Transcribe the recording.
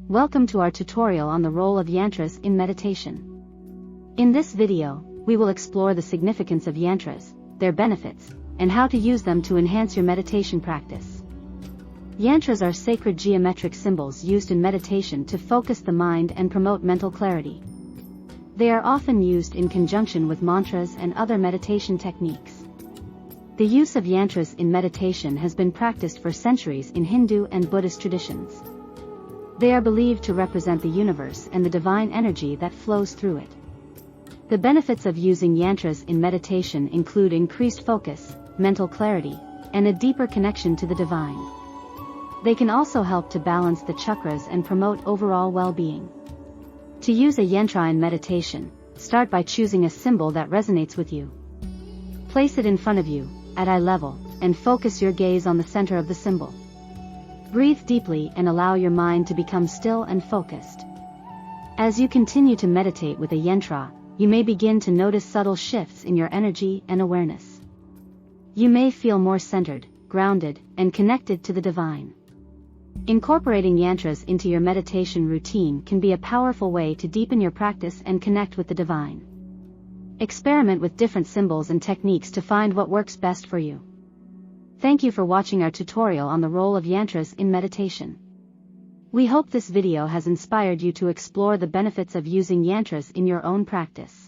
Welcome to our tutorial on the role of yantras in meditation. In this video, we will explore the significance of yantras, their benefits, and how to use them to enhance your meditation practice. Yantras are sacred geometric symbols used in meditation to focus the mind and promote mental clarity. They are often used in conjunction with mantras and other meditation techniques. The use of yantras in meditation has been practiced for centuries in Hindu and Buddhist traditions. They are believed to represent the universe and the divine energy that flows through it. The benefits of using yantras in meditation include increased focus, mental clarity, and a deeper connection to the divine. They can also help to balance the chakras and promote overall well-being. To use a yantra in meditation, start by choosing a symbol that resonates with you. Place it in front of you, at eye level, and focus your gaze on the center of the symbol. Breathe deeply and allow your mind to become still and focused. As you continue to meditate with a yantra, you may begin to notice subtle shifts in your energy and awareness. You may feel more centered, grounded, and connected to the divine. Incorporating yantras into your meditation routine can be a powerful way to deepen your practice and connect with the divine. Experiment with different symbols and techniques to find what works best for you. Thank you for watching our tutorial on the role of yantras in meditation. We hope this video has inspired you to explore the benefits of using yantras in your own practice.